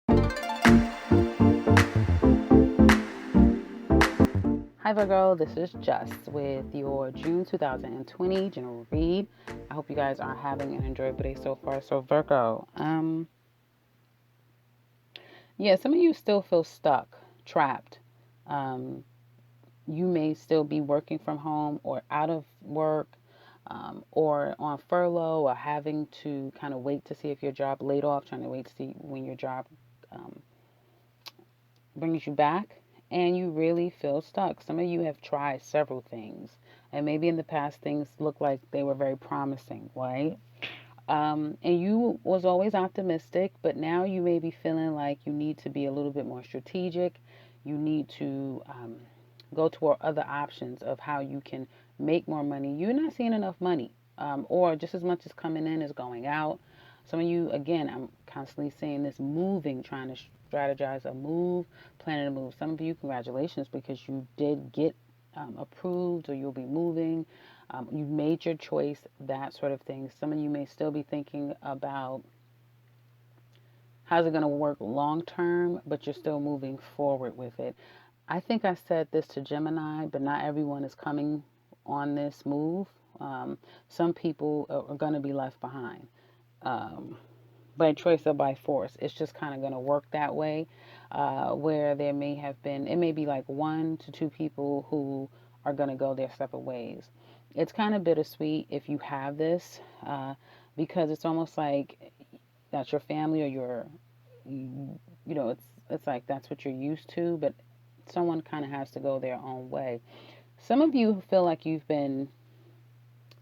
Hi Virgo, this is Just with your June 2020 general read. I hope you guys are having an enjoyable day so far. So Virgo, yeah, some of you still feel stuck, trapped. Um, you may still be working from home or out of work, or on furlough, or having to kind of wait to see if your job laid off, trying to wait to see when your job um, brings you back, and you really feel stuck. Some of you have tried several things, and maybe in the past things look like they were very promising, right? And you was always optimistic, but now you may be feeling like you need to be a little bit more strategic. You need to go toward other options of how you can make more money. You're not seeing enough money, or just as much as coming in is going out. Some of you, again, I'm constantly saying this moving, trying to strategize a move, planning a move. Some of you, congratulations, because you did get approved, or you'll be moving. You've made your choice, that sort of thing. Some of you may still be thinking about how's it going to work long term, but you're still moving forward with it. I think I said this to Gemini, but not everyone is coming on this move. Some people are going to be left behind, um, by choice or by force. It's just kind of going to work that way, where there may have been, it may be like 1 to 2 people who are going to go their separate ways. It's kind of bittersweet if you have this, because it's almost like that's your family, or it's like that's what you're used to, but someone kind of has to go their own way. Some of you feel like you've been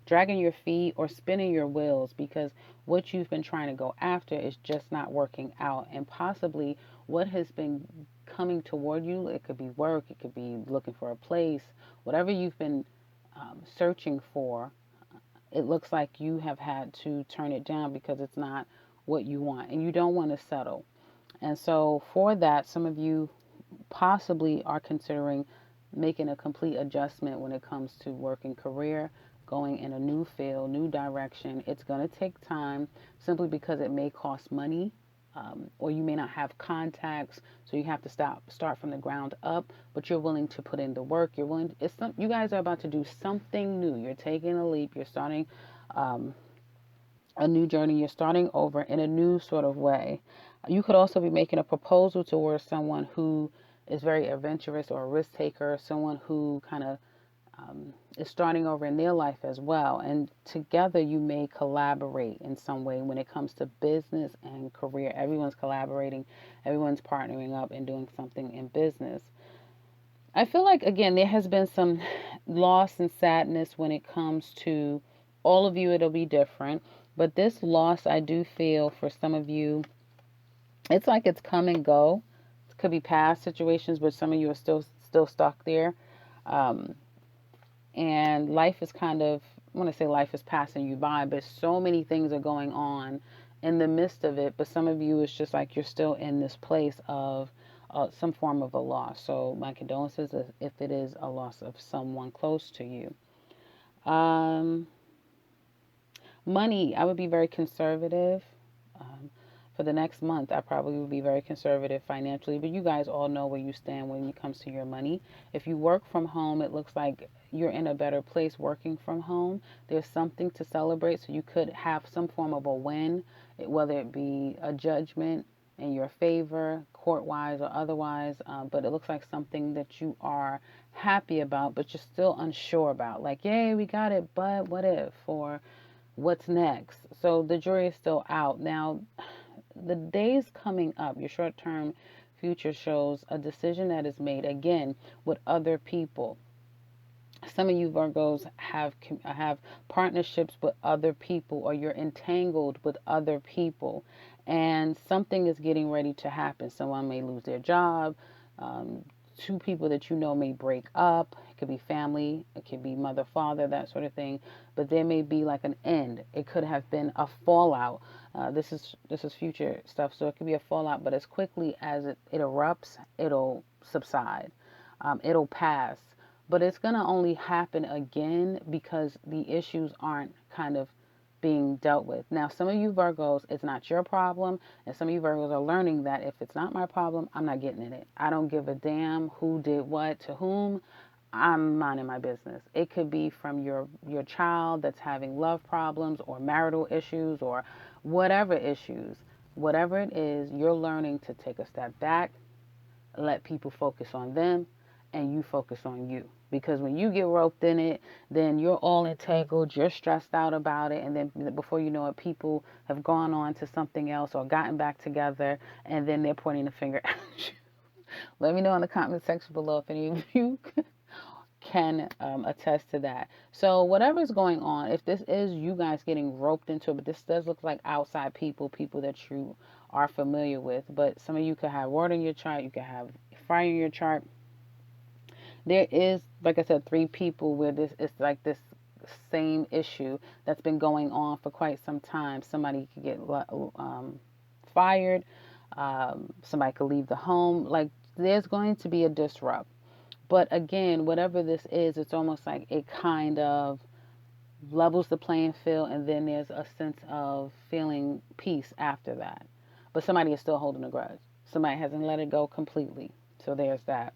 dragging your feet or spinning your wheels because what you've been trying to go after is just not working out, and possibly what has been coming toward you, it could be work, it could be looking for a place, whatever you've been searching for, it looks like you have had to turn it down because it's not what you want, and you don't want to settle. And so for that, some of you possibly are considering making a complete adjustment when it comes to work and career, going in a new field, new direction. It's going to take time simply because it may cost money. Or you may not have contacts, so you have to start from the ground up. But you're willing to put in the work. You're willing. You guys are about to do something new. You're taking a leap. You're starting um, a new journey. You're starting over in a new sort of way. You could also be making a proposal towards someone who is very adventurous or a risk taker, someone who kind of is starting over in their life as well. And together you may collaborate in some way when it comes to business and career. Everyone's collaborating, everyone's partnering up and doing something in business. I feel like, again, there has been some loss and sadness when it comes to all of you. It'll be different. But this loss, I do feel for some of you, it's like it's come and go. It could be past situations, but some of you are still stuck there. Um, and life is kind of, I want to say life is passing you by, but so many things are going on in the midst of it. But some of you, it's just like you're still in this place of some form of a loss. So my condolences if it is a loss of someone close to you. Um, Money, I would be very conservative. Um, for the next month, I probably would be very conservative financially, but you guys all know where you stand when it comes to your money. If you work from home, it looks like you're in a better place working from home. There's something to celebrate, so you could have some form of a win, whether it be a judgment in your favor, court wise or otherwise. But it looks like something that you are happy about, but you're still unsure about. Like, yay, we got it, but what if? Or what's next? So the jury is still out. Now, the days coming up, your short term future shows a decision that is made again with other people. Some of you Virgos have partnerships with other people, or you're entangled with other people, and something is getting ready to happen. Someone may lose their job. Um, 2 people that you know may break up. It could be family, it could be mother, father, that sort of thing. But there may be like an end. It could have been a fallout. This is future stuff, so it could be a fallout. But as quickly as it erupts, it'll subside. It'll pass, but it's going to only happen again because the issues aren't kind of being dealt with. Now, some of you Virgos, it's not your problem, and some of you Virgos are learning that if it's not my problem, I'm not getting in it. I don't give a damn who did what to whom. I'm minding my business. It could be from your child that's having love problems or marital issues or whatever issues. Whatever it is, you're learning to take a step back, let people focus on them, and you focus on you. Because when you get roped in it, then you're all entangled, you're stressed out about it, and then before you know it, people have gone on to something else or gotten back together, and then they're pointing the finger at you. Let me know in the comment section below if any of you can attest to that. So whatever's going on, if this is you guys getting roped into it, but this does look like outside people, people that you are familiar with. But some of you could have water in your chart, you could have fire in your chart. There is, like I said, three people where this is like this same issue that's been going on for quite some time. Somebody could get fired. Somebody could leave the home. Like there's going to be a disrupt. But again, whatever this is, it's almost like it kind of levels the playing field, and then there's a sense of feeling peace after that. But somebody is still holding a grudge. Somebody hasn't let it go completely. So there's that.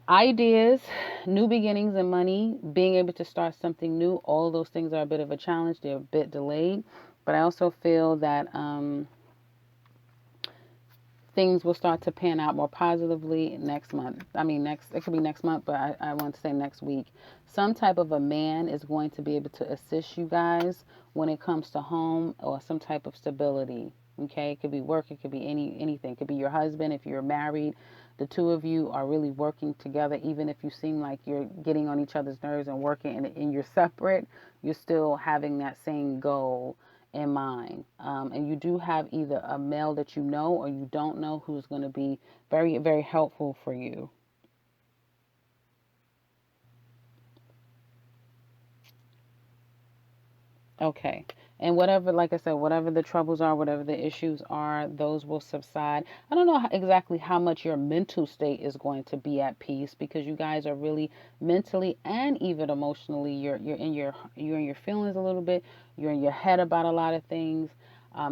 Ideas, new beginnings, and money, being able to start something new, all of those things are a bit of a challenge. They're a bit delayed. But I also feel that things will start to pan out more positively next month. I mean, it could be next month, but I want to say next week. Some type of a man is going to be able to assist you guys when it comes to home or some type of stability. Okay, it could be work, it could be anything. It could be your husband if you're married. The two of you are really working together, even if you seem like you're getting on each other's nerves and working and you're separate, you're still having that same goal in mind. And you do have either a male that you know or you don't know who's going to be very, very helpful for you. Okay. And whatever, like I said, whatever the troubles are, whatever the issues are, those will subside. I don't know exactly how much your mental state is going to be at peace because you guys are really mentally and even emotionally, you're in your feelings a little bit. You're in your head about a lot of things.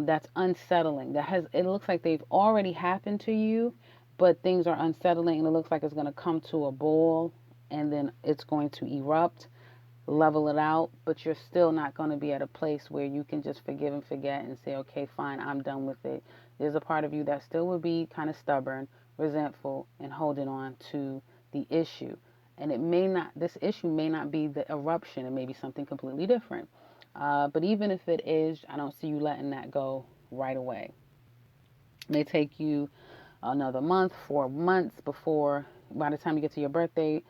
That's unsettling. It looks like they've already happened to you, but things are unsettling and it looks like it's going to come to a boil and then it's going to erupt, level it out, but you're still not going to be at a place where you can just forgive and forget and say, okay, fine, I'm done with it. There's a part of you that still would be kind of stubborn, resentful, and holding on to the issue. And this issue may not be the eruption, it may be something completely different. But even if it is, I don't see you letting that go right away. It may take you another month, 4 months before, by the time you get to your birthday,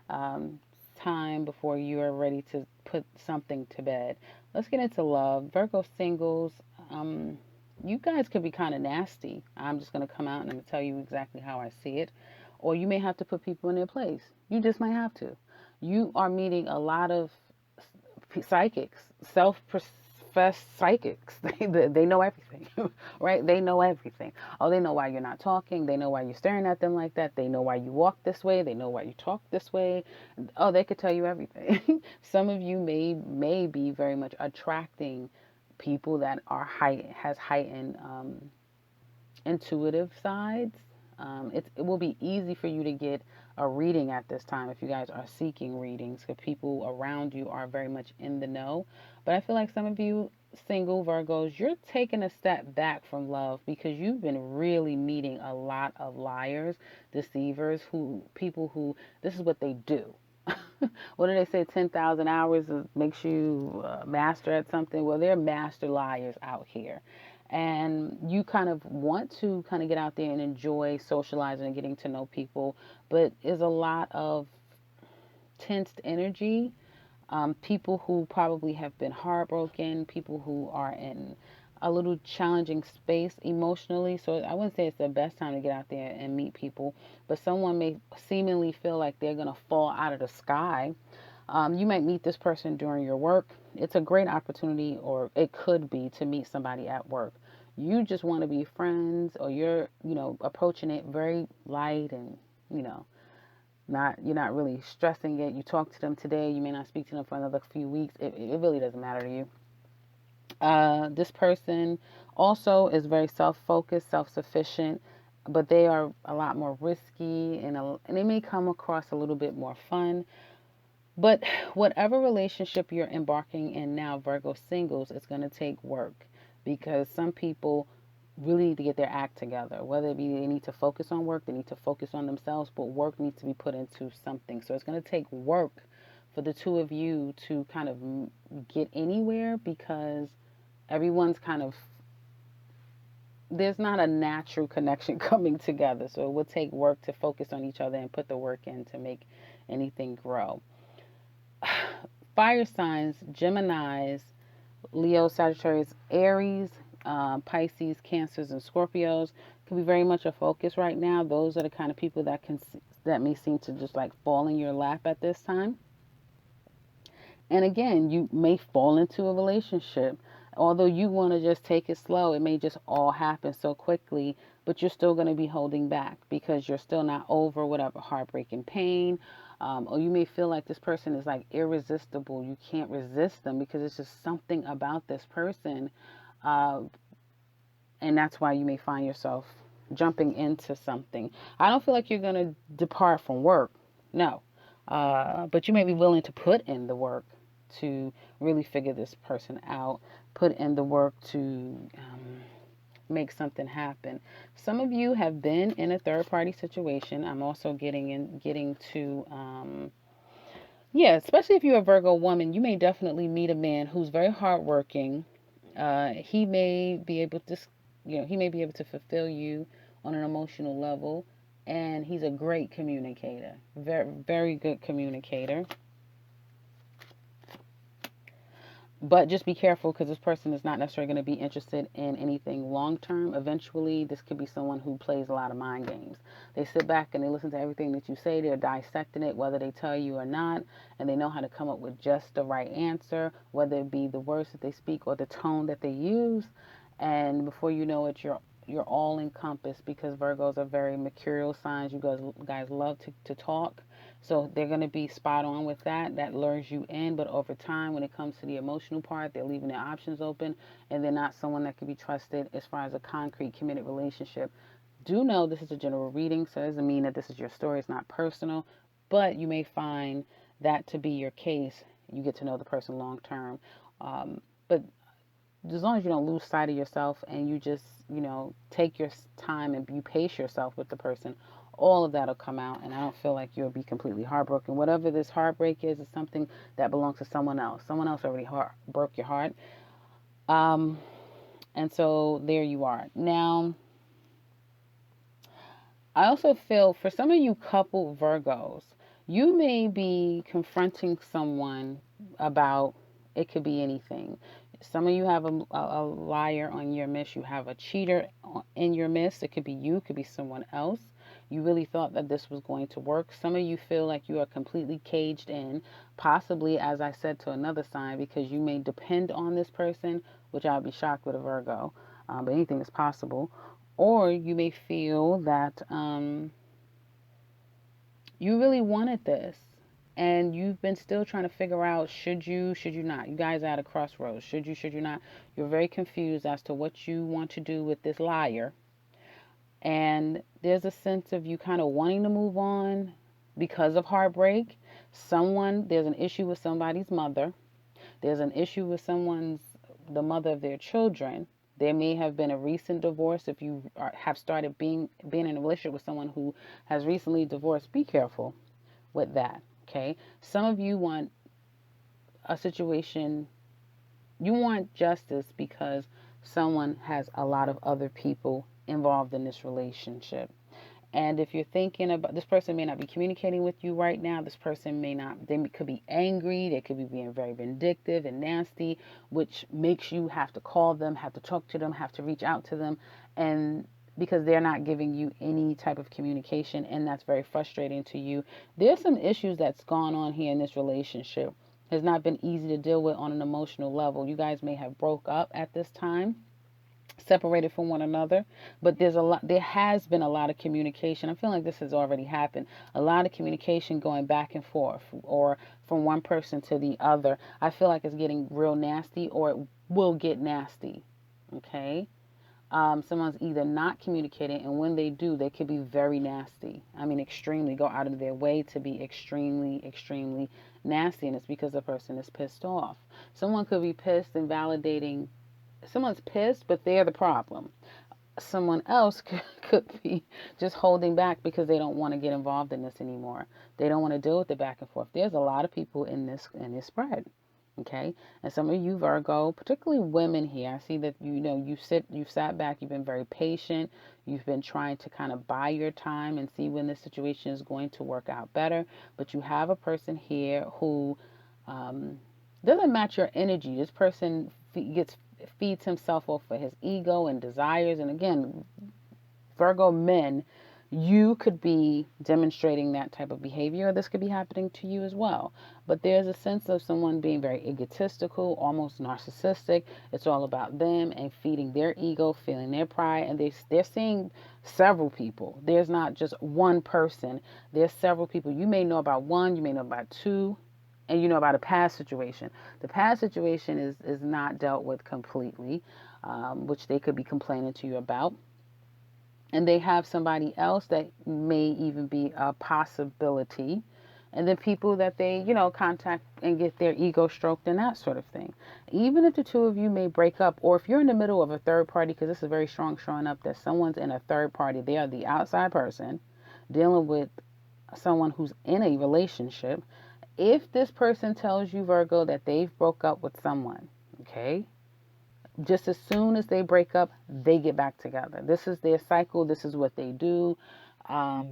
um, time before you are ready to put something to bed. Let's get into love. Virgo singles, you guys could be kind of nasty. I'm just going to come out and I'm going to tell you exactly how I see it. Or you may have to put people in their place. You just might have to. You are meeting a lot of psychics, self-professed psychics. They know everything, right? They know everything. Oh, they know why you're not talking. They know why you're staring at them like that. They know why you walk this way. They know why you talk this way. Oh, they could tell you everything. Some of you may be very much attracting people that has heightened intuitive sides. It will be easy for you to get a reading at this time if you guys are seeking readings because people around you are very much in the know. But I feel like some of you single Virgos, you're taking a step back from love because you've been really meeting a lot of liars, deceivers, people who this is what they do. What do they say? 10,000 hours makes you master at something. Well, they're master liars out here, and you kind of want to kind of get out there and enjoy socializing and getting to know people, but there's a lot of tensed energy. People who probably have been heartbroken, people who are in a little challenging space emotionally. So I wouldn't say it's the best time to get out there and meet people, but someone may seemingly feel like they're going to fall out of the sky. You might meet this person during your work. It's a great opportunity, or it could be, to meet somebody at work. You just want to be friends, or you're approaching it very light and, you know, you're not really stressing it. You talk to them today, you may not speak to them for another few weeks. It really doesn't matter to you. This person also is very self-focused, self-sufficient, but they are a lot more risky, and they may come across a little bit more fun. But whatever relationship you're embarking in now, Virgo singles, it's going to take work, because some people really need to get their act together. Whether it be they need to focus on work, they need to focus on themselves, but work needs to be put into something. So it's going to take work for the two of you to kind of get anywhere, because everyone's kind of, there's not a natural connection coming together. So it will take work to focus on each other and put the work in to make anything grow. Fire signs, Geminis, Leo, Sagittarius, Aries, Pisces, Cancers, and Scorpios can be very much a focus right now. Those are the kind of people that may seem to just like fall in your lap at this time. And again, you may fall into a relationship. Although you want to just take it slow, it may just all happen so quickly, but you're still going to be holding back because you're still not over whatever heartbreak and pain. Or you may feel like this person is like irresistible. You can't resist them because it's just something about this person. Uh, and that's why you may find yourself jumping into something. I don't feel like you're going to depart from work. No. But you may be willing to put in the work to really figure this person out, put in the work to make something happen. Some of you have been in a third party situation. I'm also getting to yeah, especially if you're a Virgo woman, you may definitely meet a man who's very hardworking. He may be able to, he may be able to fulfill you on an emotional level, and he's a great communicator, very, very good communicator. But just be careful, because this person is not necessarily going to be interested in anything long term. Eventually, this could be someone who plays a lot of mind games. They sit back and they listen to everything that you say. They're dissecting it, whether they tell you or not, and they know how to come up with just the right answer, whether it be the words that they speak or the tone that they use. And before you know it, you're all encompassed, because Virgos are very mercurial signs. You guys love to talk. So they're going to be spot on with that. That lures you in. But over time, when it comes to the emotional part, they're leaving their options open, and they're not someone that can be trusted as far as a concrete, committed relationship. Do know this is a general reading, so it doesn't mean that this is your story. It's not personal. But you may find that to be your case. You get to know the person long term. But as long as you don't lose sight of yourself, and you just, take your time and you pace yourself with the person, all of that will come out. And I don't feel like you'll be completely heartbroken. Whatever this heartbreak is something that belongs to someone else. Someone else already broke your heart. Um, and so there you are. Now, I also feel for some of you couple Virgos, you may be confronting someone about, it could be anything. Some of you have a liar on your midst. You have a cheater in your midst. It could be you, it could be someone else. You really thought that this was going to work. Some of you feel like you are completely caged in, possibly, as I said, to another sign, because you may depend on this person, which I would be shocked with a Virgo, but anything is possible. Or you may feel that you really wanted this, and you've been still trying to figure out, should you not. You guys are at a crossroads. Should you not. You're very confused as to what you want to do with this liar. And there's a sense of you kind of wanting to move on because of heartbreak. There's an issue with somebody's mother. There's an issue with the mother of their children. There may have been a recent divorce. If you have started being in a relationship with someone who has recently divorced, be careful with that. Okay. Some of you want a situation, you want justice because someone has a lot of other people involved in this relationship. And if you're thinking about, this person may not be communicating with you right now. This person may not, they could be angry. They could be being very vindictive and nasty, which makes you have to call them, have to talk to them, have to reach out to them. And because they're not giving you any type of communication, and that's very frustrating to you. There's some issues that's gone on here in this relationship. Has not been easy to deal with on an emotional level. You guys may have broke up at this time. separated from one another, but there has been a lot of communication. I feel like this has already happened. A lot of communication going back and forth, or from one person to the other. I feel like it's getting real nasty, or it will get nasty. Okay. Someone's either not communicating, and when they do, they could be very nasty. I mean, extremely, go out of their way to be extremely, extremely nasty, and it's because the person is pissed off. Someone could be pissed and validating. Someone's pissed, but they're the problem. Someone else could be just holding back because they don't want to get involved in this anymore. They don't want to deal with the back and forth. There's a lot of people in this spread. Okay, and some of you Virgo, particularly women here, I see that you've sat back, you've been very patient, you've been trying to kind of buy your time and see when this situation is going to work out better. But you have a person here who doesn't match your energy. This person feeds himself off for his ego and desires. And again, Virgo men, you could be demonstrating that type of behavior, or this could be happening to you as well. But there's a sense of someone being very egotistical, almost narcissistic. It's all about them and feeding their ego, feeling their pride, and they're seeing several people. There's not just one person. There's several people. You may know about one, you may know about two, and you know about a past situation. The past situation is not dealt with completely, which they could be complaining to you about. And they have somebody else that may even be a possibility. And then people that they, contact and get their ego stroked and that sort of thing. Even if the two of you may break up, or if you're in the middle of a third party, because this is very strong showing up that someone's in a third party, they are the outside person dealing with someone who's in a relationship. If this person tells you, Virgo, that they've broke up with someone, okay, just as soon as they break up, they get back together. This is their cycle. This is what they do.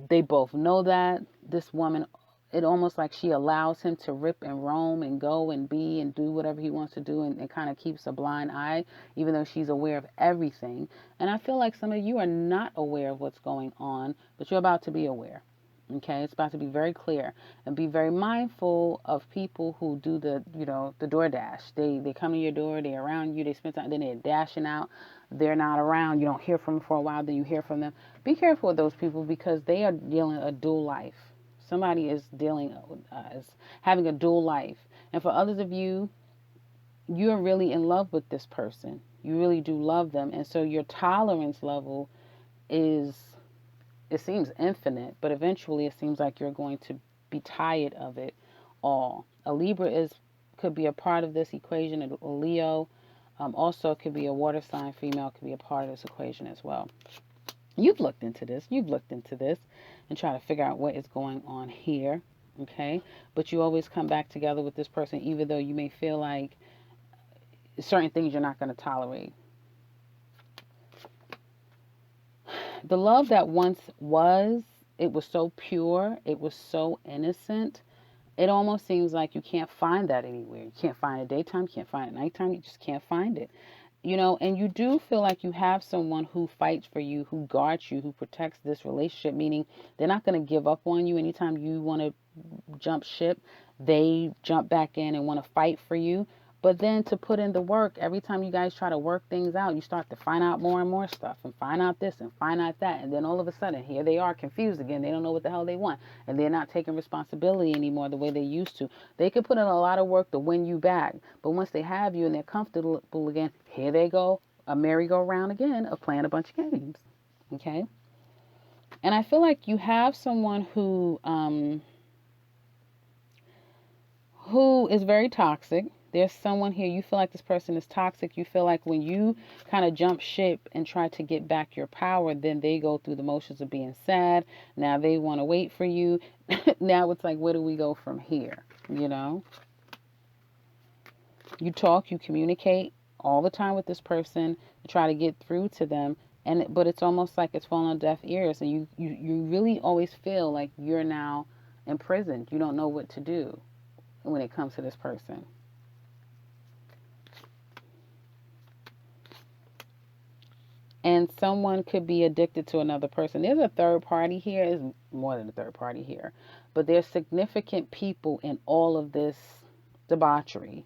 They both know that. This woman, it almost like she allows him to rip and roam and go and be and do whatever he wants to do, and kind of keeps a blind eye, even though she's aware of everything. And I feel like some of you are not aware of what's going on, but you're about to be aware. Okay, it's about to be very clear, and be very mindful of people who do the DoorDash. They come to your door, they're around you, they spend time, then they're dashing out. They're not around. You don't hear from them for a while, then you hear from them. Be careful of those people because they are dealing a dual life. Somebody is is having a dual life, and for others of you, you're really in love with this person. You really do love them, and so your tolerance level is, it seems infinite, but eventually it seems like you're going to be tired of it all. A Libra could be a part of this equation. A Leo also could be a water sign female, could be a part of this equation as well. You've looked into this. And try to figure out what is going on here. Okay, but you always come back together with this person, even though you may feel like certain things you're not going to tolerate. The love that once was, it was so pure, it was so innocent. It almost seems like you can't find that anywhere. You can't find it daytime, you can't find it nighttime, you just can't find it. And you do feel like you have someone who fights for you, who guards you, who protects this relationship, meaning they're not going to give up on you. Anytime you want to jump ship, they jump back in and want to fight for you. But then to put in the work, every time you guys try to work things out, you start to find out more and more stuff and find out this and find out that. And then all of a sudden, here they are confused again. They don't know what the hell they want. And they're not taking responsibility anymore the way they used to. They could put in a lot of work to win you back. But once they have you and they're comfortable again, here they go, a merry-go-round again of playing a bunch of games. Okay? And I feel like you have someone who is very toxic. There's someone here, you feel like this person is toxic. You feel like when you kind of jump ship and try to get back your power, then they go through the motions of being sad. Now they want to wait for you. Now it's like, where do we go from here? You talk, you communicate all the time with this person to try to get through to them. But it's almost like it's falling on deaf ears. And you really always feel like you're now imprisoned. You don't know what to do when it comes to this person. And someone could be addicted to another person. There's a third party here. Is more than a third party here. But there's significant people in all of this debauchery.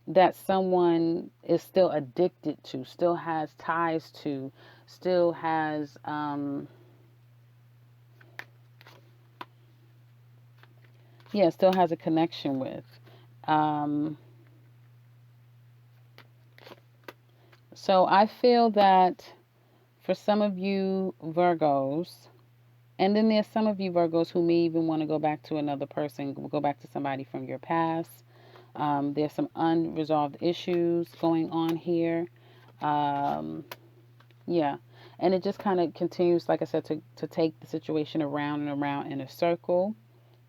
that someone is still addicted to, still has ties to, still has, yeah, still has a connection with. Um, so I feel that for some of you Virgos, and then there's some of you Virgos who may even want to go back to another person, go back to somebody from your past. There's some unresolved issues going on here. Um, yeah. And it just kind of continues, like I said, to take the situation around and around in a circle.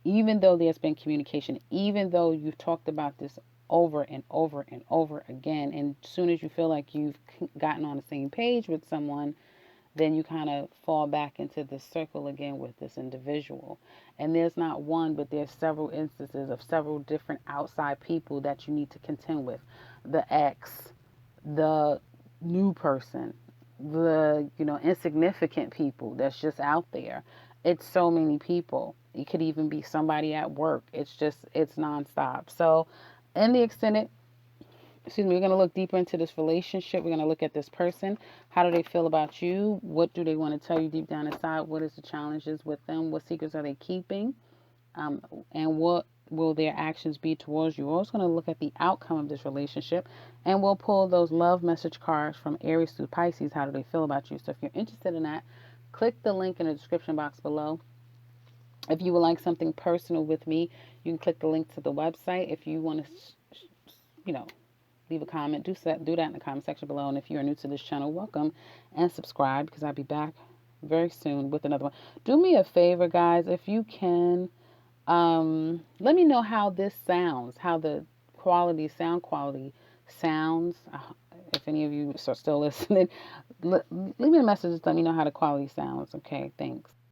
Even though there's been communication, even though you've talked about this over and over and over again, and as soon as you feel like you've gotten on the same page with someone, then you kind of fall back into this circle again with this individual. And there's not one, but there's several instances of several different outside people that you need to contend with. The ex, the new person, the, insignificant people that's just out there. It's so many people. It could even be somebody at work. It's nonstop. So in the extended, excuse me, we're going to look deeper into this relationship. We're going to look at this person. How do they feel about you? What do they want to tell you deep down inside? What is the challenges with them? What secrets are they keeping? um, and what will their actions be towards you. We're also going to look at the outcome of this relationship, and we'll pull those love message cards from Aries through Pisces. How do they feel about you? So if you're interested in that, click the link in the description box below. If you would like something personal with me, you can click the link to the website. If you want to, you know, leave a comment, do that in the comment section below. And if you are new to this channel, welcome and subscribe, because I'll be back very soon with another one. Do me a favor, guys, if you can, let me know how this sounds, how the sound quality sounds. If any of you are still listening, leave me a message. Let me know how the quality sounds. Okay, thanks.